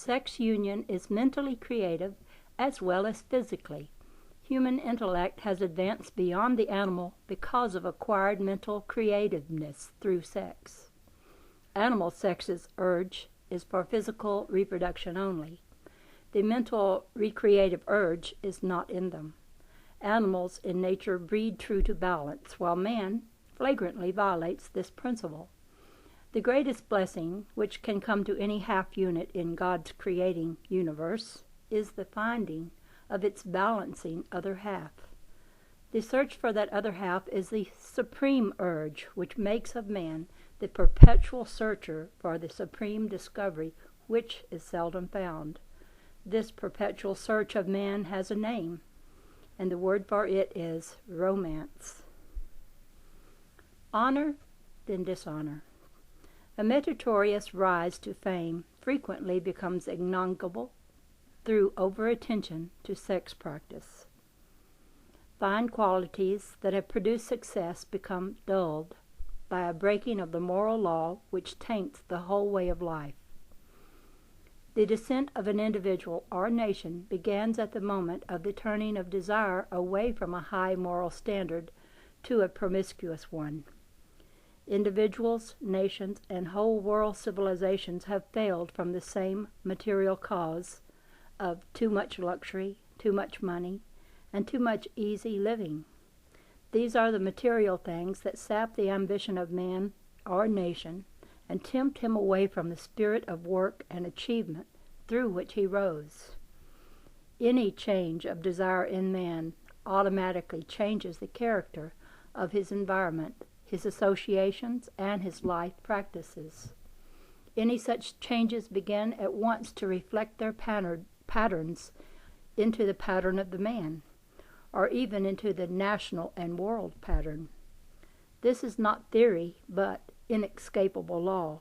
sex union is mentally creative as well as physically. Human intellect has advanced beyond the animal because of acquired mental creativeness through sex. Animal sex's urge is for physical reproduction only. The mental recreative urge is not in them. Animals in nature breed true to balance, while man flagrantly violates this principle. The greatest blessing which can come to any half-unit in God's creating universe is the finding of its balancing other half. The search for that other half is the supreme urge which makes of man the perpetual searcher for the supreme discovery which is seldom found. This perpetual search of man has a name, and the word for it is romance. Honor, then dishonor. A meritorious rise to fame frequently becomes ignoble through over-attention to sex practice. Fine qualities that have produced success become dulled by a breaking of the moral law which taints the whole way of life. The descent of an individual or nation begins at the moment of the turning of desire away from a high moral standard to a promiscuous one. Individuals, nations, and whole world civilizations have failed from the same material cause of too much luxury, too much money, and too much easy living. These are the material things that sap the ambition of man or nation and tempt him away from the spirit of work and achievement through which he rose. Any change of desire in man automatically changes the character of his environment, his associations, and his life practices. Any such changes begin at once to reflect their patterns into the pattern of the man, or even into the national and world pattern. This is not theory, but inescapable law.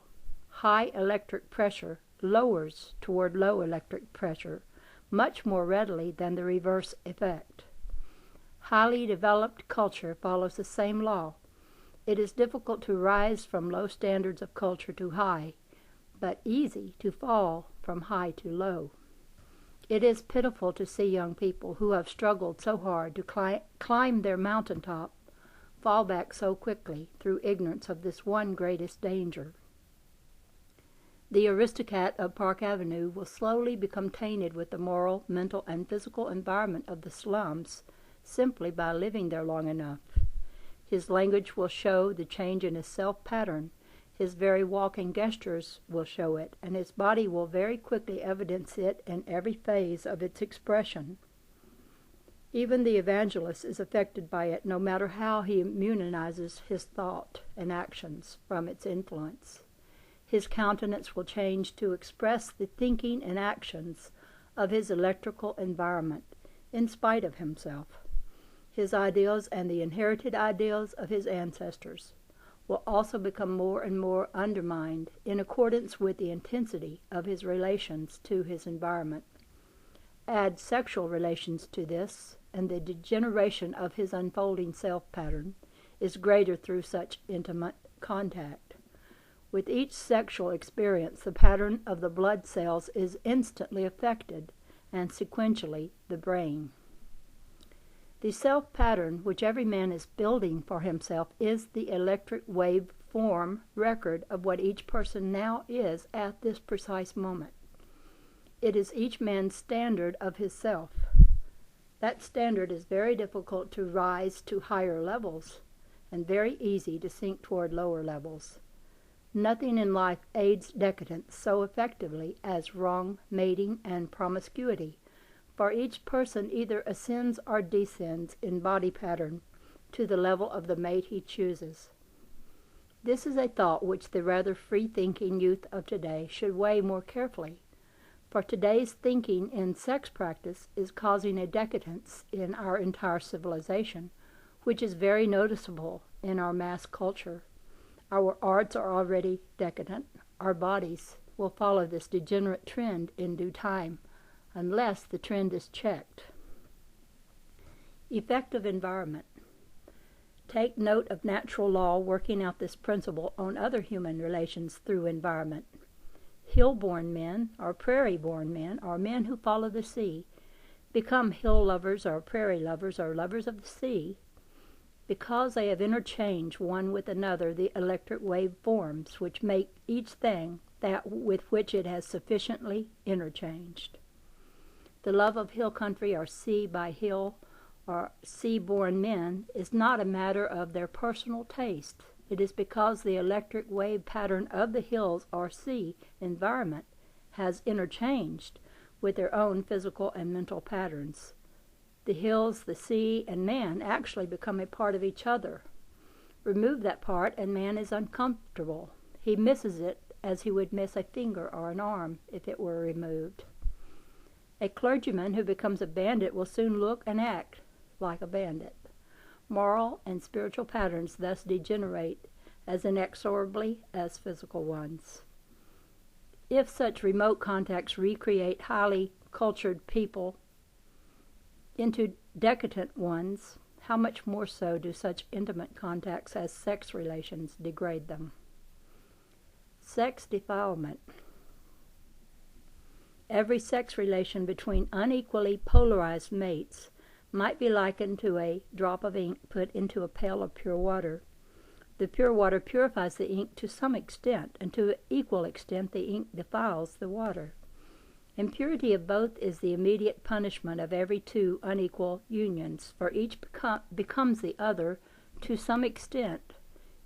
High electric pressure lowers toward low electric pressure much more readily than the reverse effect. Highly developed culture follows the same law. It is difficult to rise from low standards of culture to high, but easy to fall from high to low. It is pitiful to see young people who have struggled so hard to climb their mountaintop fall back so quickly through ignorance of this one greatest danger. The aristocrat of Park Avenue will slowly become tainted with the moral, mental, and physical environment of the slums simply by living there long enough. His language will show the change in his self-pattern. His very walk and gestures will show it, and his body will very quickly evidence it in every phase of its expression. Even the evangelist is affected by it, no matter how he immunizes his thought and actions from its influence. His countenance will change to express the thinking and actions of his electrical environment, in spite of himself. His ideals and the inherited ideals of his ancestors will also become more and more undermined in accordance with the intensity of his relations to his environment. Add sexual relations to this, and the degeneration of his unfolding self-pattern is greater through such intimate contact. With each sexual experience, the pattern of the blood cells is instantly affected, and sequentially the brain. The self-pattern which every man is building for himself is the electric wave form record of what each person now is at this precise moment. It is each man's standard of his self. That standard is very difficult to rise to higher levels, and very easy to sink toward lower levels. Nothing in life aids decadence so effectively as wrong mating and promiscuity, for each person either ascends or descends in body pattern to the level of the mate he chooses. This is a thought which the rather free-thinking youth of today should weigh more carefully, for today's thinking in sex practice is causing a decadence in our entire civilization, which is very noticeable in our mass culture. Our arts are already decadent. Our bodies will follow this degenerate trend in due time, unless the trend is checked. Effective environment. Take note of natural law working out this principle on other human relations through environment. hill-born men or prairie-born men or men who follow the sea become hill lovers or prairie lovers or lovers of the sea because they have interchanged one with another the electric wave forms which make each thing that with which it has sufficiently interchanged. The love of hill country or sea by hill or sea-born men is not a matter of their personal taste. It is because the electric wave pattern of the hills or sea environment has interchanged with their own physical and mental patterns. The hills, the sea, and man actually become a part of each other. Remove that part and man is uncomfortable. He misses it as he would miss a finger or an arm if it were removed. A clergyman who becomes a bandit will soon look and act like a bandit. Moral and spiritual patterns thus degenerate as inexorably as physical ones. If such remote contacts recreate highly cultured people into decadent ones, how much more so do such intimate contacts as sex relations degrade them? Sex defilement. Every sex relation between unequally polarized mates might be likened to a drop of ink put into a pail of pure water. The pure water purifies the ink to some extent, and to an equal extent the ink defiles the water. Impurity of both is the immediate punishment of every two unequal unions, for each becomes the other to some extent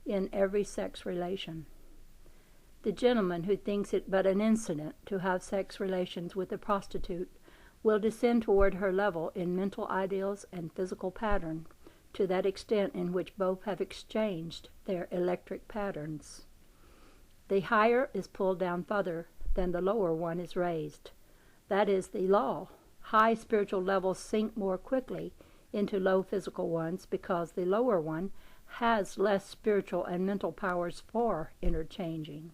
in every sex relation. The gentleman who thinks it but an incident to have sex relations with a prostitute will descend toward her level in mental ideals and physical pattern to that extent in which both have exchanged their electric patterns. The higher is pulled down further than the lower one is raised. That is the law. High spiritual levels sink more quickly into low physical ones because the lower one has less spiritual and mental powers for interchanging.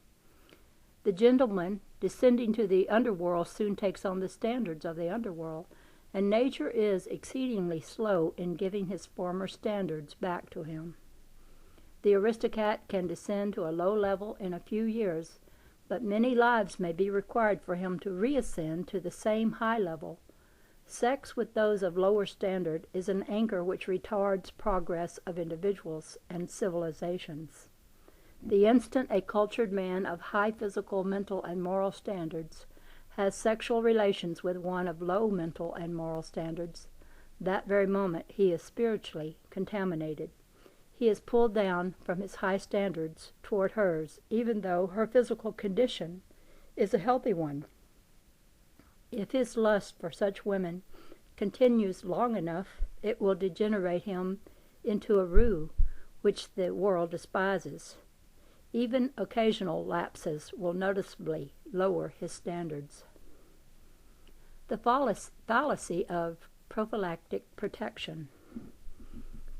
The gentleman descending to the underworld soon takes on the standards of the underworld, and nature is exceedingly slow in giving his former standards back to him. The aristocrat can descend to a low level in a few years, but many lives may be required for him to reascend to the same high level. Sex with those of lower standard is an anchor which retards progress of individuals and civilizations. The instant a cultured man of high physical, mental, and moral standards has sexual relations with one of low mental and moral standards, that very moment he is spiritually contaminated. He is pulled down from his high standards toward hers, even though her physical condition is a healthy one. If his lust for such women continues long enough, it will degenerate him into a roux which the world despises. Even occasional lapses will noticeably lower his standards. The fallacy of prophylactic protection.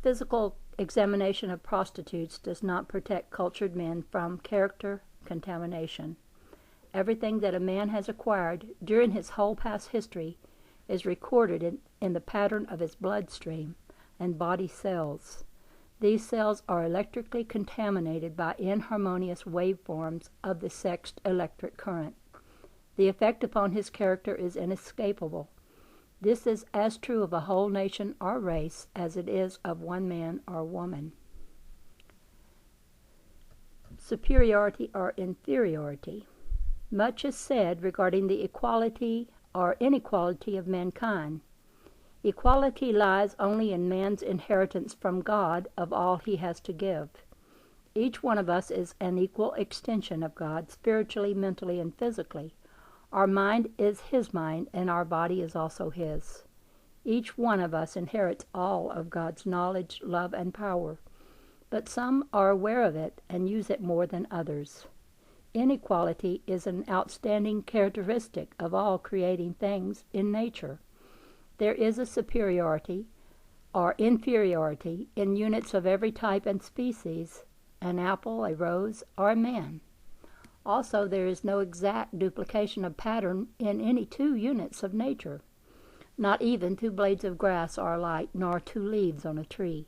Physical examination of prostitutes does not protect cultured men from character contamination. Everything that a man has acquired during his whole past history is recorded in the pattern of his bloodstream and body cells. These cells are electrically contaminated by inharmonious waveforms of the sexed electric current. The effect upon his character is inescapable. This is as true of a whole nation or race as it is of one man or woman. Superiority or inferiority. Much is said regarding the equality or inequality of mankind. Equality lies only in man's inheritance from God of all he has to give. Each one of us is an equal extension of God, spiritually, mentally, and physically. Our mind is his mind, and our body is also his. Each one of us inherits all of God's knowledge, love, and power, but some are aware of it and use it more than others. Inequality is an outstanding characteristic of all creating things in nature. There is a superiority or inferiority in units of every type and species, an apple, a rose, or a man. Also, there is no exact duplication of pattern in any two units of nature. Not even two blades of grass are alike, nor two leaves on a tree.